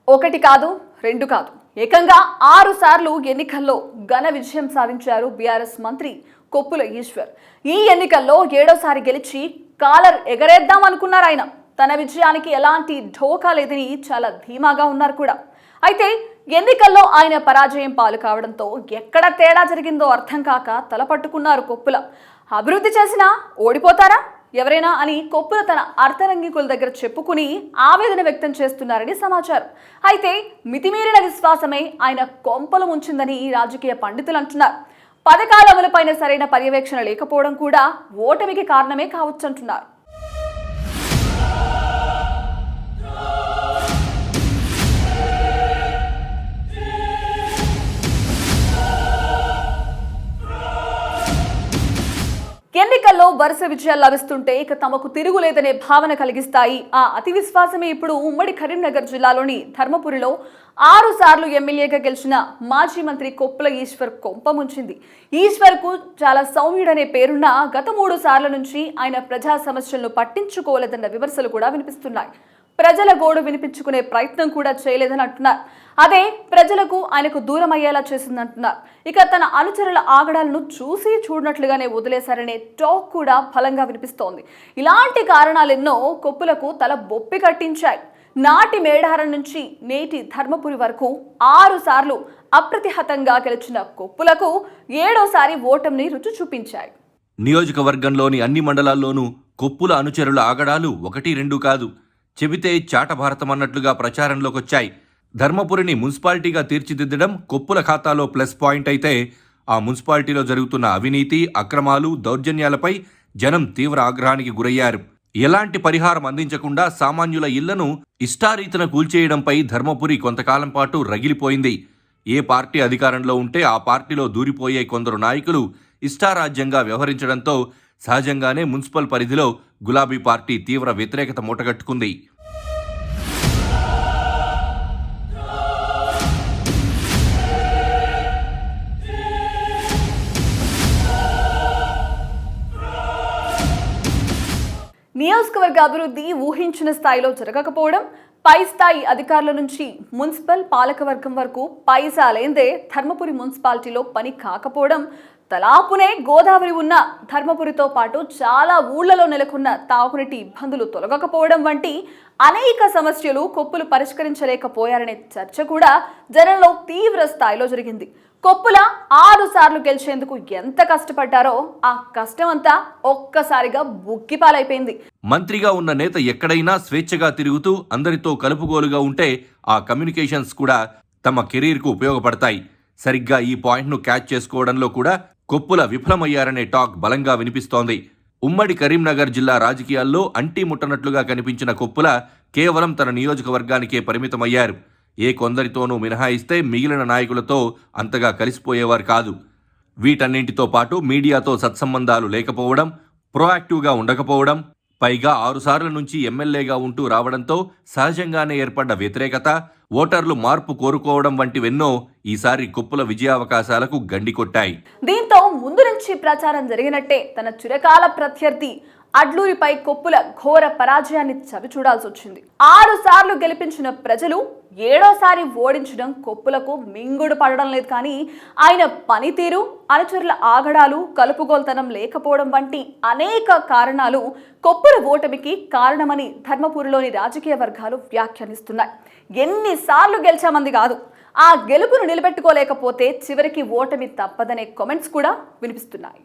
ఒకటి కాదు, రెండు కాదు, ఏకంగా 6 సార్లు ఎన్నికల్లో ఘన విజయం సాధించారు బీఆర్ఎస్ మంత్రి కొప్పుల ఈశ్వర్. ఈ ఎన్నికల్లో 7వ సారి గెలిచి కాలర్ ఎగరేద్దాం అనుకున్నారు ఆయన. తన విజయానికి ఎలాంటి ఢోకా లేదని చాలా ధీమాగా ఉన్నారు కూడా. అయితే ఎన్నికల్లో ఆయన పరాజయం పాలు కావడంతో ఎక్కడ తేడా జరిగిందో అర్థం కాక తలపట్టుకున్నారు కొప్పుల. అభివృద్ధి చేసినా ఓడిపోతారా ఎవరైనా అని కొప్పుల తన అర్థరంగికుల దగ్గర చెప్పుకుని ఆవేదన వ్యక్తం చేస్తున్నారని సమాచారం. అయితే మితిమీరిన విశ్వాసమే ఆయన కొంపలు ముంచిందని రాజకీయ పండితులు అంటున్నారు. పథకాల అమలుపైన సరైన పర్యవేక్షణ లేకపోవడం కూడా ఓటమికి కారణమే కావచ్చంటున్నారు. ఎన్నికల్లో వరుస విజయాలు లభిస్తుంటే ఇక తమకు తిరుగులేదనే భావన కలిగిస్తాయి. ఆ అతి విశ్వాసమే ఇప్పుడు ఉమ్మడి కరీంనగర్ జిల్లాలోని ధర్మపురిలో 6 సార్లు ఎమ్మెల్యేగా గెలిచిన మాజీ మంత్రి కొప్పుల ఈశ్వర్ కొంపముంచింది. ఈశ్వర్కు చాలా సౌమ్యుడనే పేరున్న గత 3 సార్ల నుంచి ఆయన ప్రజా సమస్యలను పట్టించుకోలేదన్న విమర్శలు కూడా వినిపిస్తున్నాయి. ప్రజల గోడు వినిపించుకునే ప్రయత్నం కూడా చేయలేదని అంటున్నారు. అదే ప్రజలకు ఆయనకు దూరం అయ్యేలా చేసిందంటున్నారు. ఇక తన అనుచరుల ఆగడాలను చూసి చూడనట్లుగానే వదిలేశారనే టాక్ కూడా బలంగా వినిపిస్తోంది. ఇలాంటి కారణాలెన్నో కొప్పులకు తల బొప్పి కట్టించాయి. నాటి మేడారం నుంచి నేటి ధర్మపురి వరకు 6 సార్లు అప్రతిహతంగా గెలిచిన కొప్పులకు 7వ సారి ఓటమిని రుచి చూపించాయి. నియోజకవర్గంలోని అన్ని మండలాల్లోనూ కొప్పుల అనుచరుల ఆగడాలు 1-2 కాదు, చెబితే చాట భారతమన్నట్లుగా ప్రచారంలోకొచ్చాయి. ధర్మపురిని మున్సిపాలిటీగా తీర్చిదిద్దడం కొప్పుల ఖాతాలో ప్లస్ పాయింట్ అయితే, ఆ మున్సిపాలిటీలో జరుగుతున్న అవినీతి, అక్రమాలు, దౌర్జన్యాలపై జనం తీవ్ర ఆగ్రహానికి గురయ్యారు. ఎలాంటి పరిహారం అందించకుండా సామాన్యుల ఇళ్లను ఇష్టారీతిన కూల్చేయడంపై ధర్మపురి కొంతకాలం పాటు రగిలిపోయింది. ఏ పార్టీ అధికారంలో ఉంటే ఆ పార్టీలో దూరిపోయే కొందరు నాయకులు ఇష్టారాజ్యంగా వ్యవహరించడంతో సహజంగానే మున్సిపల్ పరిధిలో గులాబీ పార్టీ తీవ్ర వ్యతిరేకత మూటగట్టుకుంది. నియోజకవర్గ అభివృద్ధి ఊహించిన స్థాయిలో జరగకపోవడం, పై స్థాయి అధికారుల నుంచి మున్సిపల్ పాలకవర్గం వరకు పైసా లేందే ధర్మపురి మున్సిపాలిటీలో పని కాకపోవడం, తలాపునే గోదావరి ఉన్న ధర్మపురితో పాటు చాలా ఊళ్లలో నెలకొన్న తాగునీటి ఇబ్బందులు తొలగకపోవడం వంటి అనేక సమస్యలు కొప్పులు పరిష్కరించలేకపోయారనే చర్చ కూడా జనంలో తీవ్ర స్థాయిలో జరిగింది. కొప్పుల 6 సార్లు గెలిచేందుకు ఎంత కష్టపడ్డారో ఆ కష్టమంతా ఒక్కసారిగా బుక్కిపాలైపోయింది. మంత్రిగా ఉన్న నేత ఎక్కడైనా స్వేచ్ఛగా తిరుగుతూ అందరితో కలుపుగోలుగా ఉంటే ఆ కమ్యూనికేషన్స్ కూడా తమ కెరీర్కు ఉపయోగపడతాయి. సరిగ్గా ఈ పాయింట్ను క్యాచ్ చేసుకోవడంలో కూడా కొప్పుల విఫలమయ్యారనే టాక్ బలంగా వినిపిస్తోంది. ఉమ్మడి కరీంనగర్ జిల్లా రాజకీయాల్లో అంటీ ముట్టనట్లుగా కనిపించిన కొప్పుల కేవలం తన నియోజకవర్గానికే పరిమితమయ్యారు. ఏ కొందరితోనూ మినహాయిస్తే మిగిలిన నాయకులతో అంతగా కలిసిపోయేవారు కాదు. వీటన్నింటితో పాటు మీడియాతో సత్సంబంధాలు లేకపోవడం, ప్రోయాక్టివ్గా ఉండకపోవడం, పైగా 6 సార్ల నుంచి ఎమ్మెల్యేగా ఉంటూ రావడంతో సహజంగానే ఏర్పడ్డ వ్యతిరేకత, ఓటర్లు మార్పు కోరుకోవడం వంటివెన్నో ఈసారి కొప్పుల విజయావకాశాలకు గండి కొట్టాయి. దీంతో ముందు నుంచి ప్రచారం జరిగినట్టే తన చిరకాల ప్రత్యర్థి అడ్లూరిపై కొప్పుల ఘోర పరాజయాన్ని చవిచూడాల్సి వచ్చింది. 6 సార్లు గెలిపించిన ప్రజలు 7వ సారి ఓడించడం కొప్పులకు మింగుడు పడడం లేదు. కానీ ఆయన పనితీరు, అనుచరుల ఆగడాలు, కలుపుగోల్తనం లేకపోవడం వంటి అనేక కారణాలు కొప్పుల ఓటమికి కారణమని ధర్మపురిలోని రాజకీయ వర్గాలు వ్యాఖ్యానిస్తున్నాయి. ఎన్నిసార్లు గెలిచామంది కాదు, ఆ గెలుపును నిలబెట్టుకోలేకపోతే చివరికి ఓటమి తప్పదనే కామెంట్స్ కూడా వినిపిస్తున్నాయి.